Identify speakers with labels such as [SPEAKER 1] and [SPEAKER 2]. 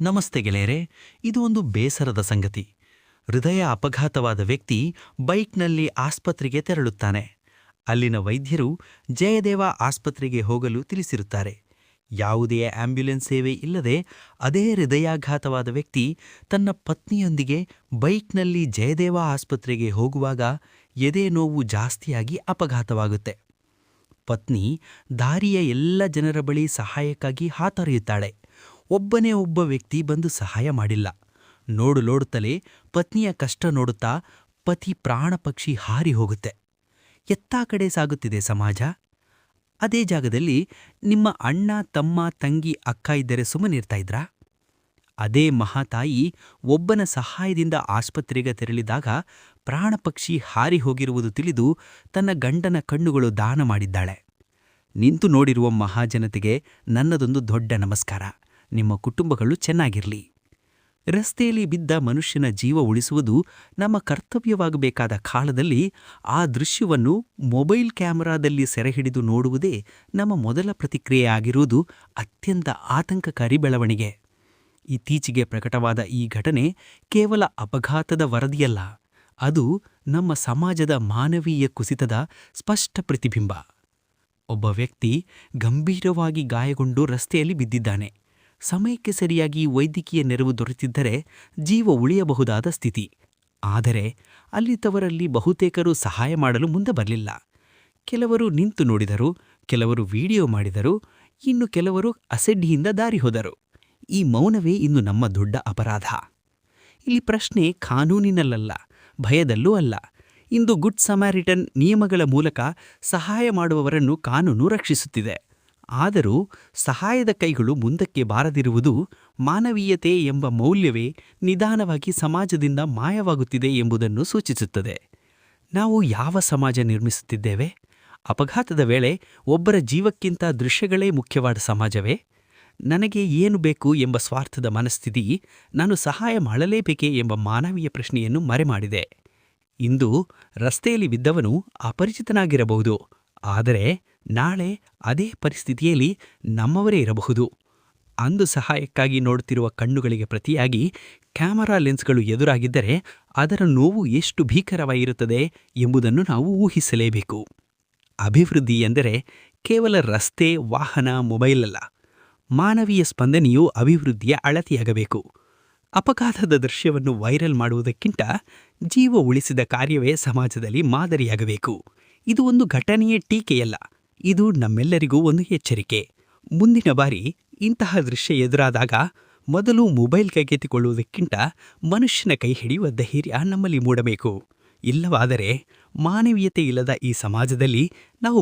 [SPEAKER 1] ನಮಸ್ತೆ ಗೆಳೆಯರೆ. ಇದು ಒಂದು ಬೇಸರದ ಸಂಗತಿ. ಹೃದಯ ಅಪಘಾತವಾದ ವ್ಯಕ್ತಿ ಬೈಕ್ನಲ್ಲಿ ಆಸ್ಪತ್ರೆಗೆ ತೆರಳುತ್ತಾನೆ. ಅಲ್ಲಿನ ವೈದ್ಯರು ಜಯದೇವ ಆಸ್ಪತ್ರೆಗೆ ಹೋಗಲು ತಿಳಿಸಿರುತ್ತಾರೆ. ಯಾವುದೇ ಆಂಬ್ಯುಲೆನ್ಸ್ ಸೇವೆ ಇಲ್ಲದೆ ಅದೇ ಹೃದಯಾಘಾತವಾದ ವ್ಯಕ್ತಿ ತನ್ನ ಪತ್ನಿಯೊಂದಿಗೆ ಬೈಕ್ನಲ್ಲಿ ಜಯದೇವ ಆಸ್ಪತ್ರೆಗೆ ಹೋಗುವಾಗ ಎದೆ ನೋವು ಜಾಸ್ತಿಯಾಗಿ ಅಪಘಾತವಾಗುತ್ತೆ. ಪತ್ನಿ ದಾರಿಯ ಎಲ್ಲ ಜನರ ಬಳಿ ಸಹಾಯಕ್ಕಾಗಿ ಹಾತೊರೆಯುತ್ತಾಳೆ. ಒಬ್ಬನೇ ಒಬ್ಬ ವ್ಯಕ್ತಿ ಬಂದು ಸಹಾಯ ಮಾಡಿಲ್ಲ. ನೋಡುತ್ತಲೇ ಪತ್ನಿಯ ಕಷ್ಟ ನೋಡುತ್ತಾ ಪತಿ ಪ್ರಾಣಪಕ್ಷಿ ಹಾರಿ ಹೋಗುತ್ತೆ. ಎತ್ತಾ ಕಡೆ ಸಾಗುತ್ತಿದೆ ಸಮಾಜ? ಅದೇ ಜಾಗದಲ್ಲಿ ನಿಮ್ಮ ಅಣ್ಣ, ತಮ್ಮ, ತಂಗಿ, ಅಕ್ಕ ಇದ್ದರೆ ಸುಮ್ಮನಿರ್ತಾ ಇದ್ರಾ? ಅದೇ ಮಹಾತಾಯಿ ಒಬ್ಬನ ಸಹಾಯದಿಂದ ಆಸ್ಪತ್ರೆಗೆ ತೆರಳಿದಾಗ ಪ್ರಾಣಪಕ್ಷಿ ಹಾರಿ ಹೋಗಿರುವುದು ತಿಳಿದು ತನ್ನ ಗಂಡನ ಕಣ್ಣುಗಳು ದಾನ ಮಾಡಿದ್ದಾಳೆ. ನಿಂತು ನೋಡಿರುವ ಮಹಾಜನತೆಗೆ ನನ್ನದೊಂದು ದೊಡ್ಡ ನಮಸ್ಕಾರ. ನಿಮ್ಮ ಕುಟುಂಬಗಳು ಚೆನ್ನಾಗಿರಲಿ. ರಸ್ತೆಯಲ್ಲಿ ಬಿದ್ದ ಮನುಷ್ಯನ ಜೀವ ಉಳಿಸುವುದು ನಮ್ಮ ಕರ್ತವ್ಯವಾಗಬೇಕಾದ ಕಾಲದಲ್ಲಿ ಆ ದೃಶ್ಯವನ್ನು ಮೊಬೈಲ್ ಕ್ಯಾಮೆರಾದಲ್ಲಿ ಸೆರೆಹಿಡಿದು ನೋಡುವುದೇ ನಮ್ಮ ಮೊದಲ ಪ್ರತಿಕ್ರಿಯೆ ಆಗಿರುವುದು ಅತ್ಯಂತ ಆತಂಕಕಾರಿ ಬೆಳವಣಿಗೆ. ಇತ್ತೀಚೆಗೆ ಪ್ರಕಟವಾದ ಈ ಘಟನೆ ಕೇವಲ ಅಪಘಾತದ ವರದಿಯಲ್ಲ, ಅದು ನಮ್ಮ ಸಮಾಜದ ಮಾನವೀಯ ಕುಸಿತದ ಸ್ಪಷ್ಟ ಪ್ರತಿಬಿಂಬ. ಒಬ್ಬ ವ್ಯಕ್ತಿ ಗಂಭೀರವಾಗಿ ಗಾಯಗೊಂಡು ರಸ್ತೆಯಲ್ಲಿ ಬಿದ್ದಿದ್ದಾನೆ. ಸಮಯಕ್ಕೆ ಸರಿಯಾಗಿ ವೈದ್ಯಕೀಯ ನೆರವು ದೊರೆತಿದ್ದರೆ ಜೀವ ಉಳಿಯಬಹುದಾದ ಸ್ಥಿತಿ. ಆದರೆ ಅಲ್ಲಿದ್ದವರಲ್ಲಿ ಬಹುತೇಕರು ಸಹಾಯ ಮಾಡಲು ಮುಂದೆ ಬರಲಿಲ್ಲ. ಕೆಲವರು ನಿಂತು ನೋಡಿದರು, ಕೆಲವರು ವಿಡಿಯೋ ಮಾಡಿದರು, ಇನ್ನು ಕೆಲವರು ಅಸಡ್ಡಿಯಿಂದ ದಾರಿ ಹೋದರು. ಈ ಮೌನವೇ ಇಂದು ನಮ್ಮ ದೊಡ್ಡ ಅಪರಾಧ. ಇಲ್ಲಿ ಪ್ರಶ್ನೆ ಕಾನೂನಿನಲ್ಲ, ಭಯದಲ್ಲೂ ಅಲ್ಲ. ಇಂದು ಗುಡ್ ಸಮಾರಿಟನ್ ನಿಯಮಗಳ ಮೂಲಕ ಸಹಾಯ ಮಾಡುವವರನ್ನು ಕಾನೂನು ರಕ್ಷಿಸುತ್ತಿದೆ. ಆದರೂ ಸಹಾಯದ ಕೈಗಳು ಮುಂದಕ್ಕೆ ಬಾರದಿರುವುದು ಮಾನವೀಯತೆ ಎಂಬ ಮೌಲ್ಯವೇ ನಿಧಾನವಾಗಿ ಸಮಾಜದಿಂದ ಮಾಯವಾಗುತ್ತಿದೆ ಎಂಬುದನ್ನು ಸೂಚಿಸುತ್ತದೆ. ನಾವು ಯಾವ ಸಮಾಜ ನಿರ್ಮಿಸುತ್ತಿದ್ದೇವೆ? ಅಪಘಾತದ ವೇಳೆ ಒಬ್ಬರ ಜೀವಕ್ಕಿಂತ ದೃಶ್ಯಗಳೇ ಮುಖ್ಯವಾದ ಸಮಾಜವೇ? ನನಗೆ ಏನು ಬೇಕು ಎಂಬ ಸ್ವಾರ್ಥದ ಮನಸ್ಥಿತಿ ನಾನು ಸಹಾಯ ಮಾಡಲೇಬೇಕೇ ಎಂಬ ಮಾನವೀಯ ಪ್ರಶ್ನೆಯನ್ನು ಮರೆಮಾಡಿದೆ. ಇಂದು ರಸ್ತೆಯಲ್ಲಿ ಬಿದ್ದವನು ಅಪರಿಚಿತನಾಗಿರಬಹುದು, ಆದರೆ ನಾಳೆ ಅದೇ ಪರಿಸ್ಥಿತಿಯಲ್ಲಿ ನಮ್ಮವರೇ ಇರಬಹುದು. ಅಂದು ಸಹಾಯಕ್ಕಾಗಿ ನೋಡುತ್ತಿರುವ ಕಣ್ಣುಗಳಿಗೆ ಪ್ರತಿಯಾಗಿ ಕ್ಯಾಮರಾ ಲೆನ್ಸ್ಗಳು ಎದುರಾಗಿದ್ದರೆ ಅದರ ನೋವು ಎಷ್ಟು ಭೀಕರವಾಗಿರುತ್ತದೆ ಎಂಬುದನ್ನು ನಾವು ಊಹಿಸಲೇಬೇಕು. ಅಭಿವೃದ್ಧಿ ಎಂದರೆ ಕೇವಲ ರಸ್ತೆ, ವಾಹನ, ಮೊಬೈಲ್ ಅಲ್ಲ. ಮಾನವೀಯ ಸ್ಪಂದನೆಯು ಅಭಿವೃದ್ಧಿಯ ಅಳತೆಯಾಗಬೇಕು. ಅಪಘಾತದ ದೃಶ್ಯವನ್ನು ವೈರಲ್ ಮಾಡುವುದಕ್ಕಿಂತ ಜೀವ ಉಳಿಸಿದ ಕಾರ್ಯವೇ ಸಮಾಜದಲ್ಲಿ ಮಾದರಿಯಾಗಬೇಕು. ಇದು ಒಂದು ಘಟನೆಯ ಟೀಕೆಯಲ್ಲ, ಇದು ನಮ್ಮೆಲ್ಲರಿಗೂ ಒಂದು ಎಚ್ಚರಿಕೆ. ಮುಂದಿನ ಬಾರಿ ಇಂತಹ ದೃಶ್ಯ ಎದುರಾದಾಗ ಮೊದಲು ಮೊಬೈಲ್ ಕೈಗೆತ್ತಿಕೊಳ್ಳುವುದಕ್ಕಿಂತ ಮನುಷ್ಯನ ಕೈ ಹಿಡಿಯುವ ಧೈರ್ಯ ನಮ್ಮಲ್ಲಿ ಮೂಡಬೇಕು. ಇಲ್ಲವಾದರೆ ಮಾನವೀಯತೆ ಇಲ್ಲದ ಈ ಸಮಾಜದಲ್ಲಿ ನಾವು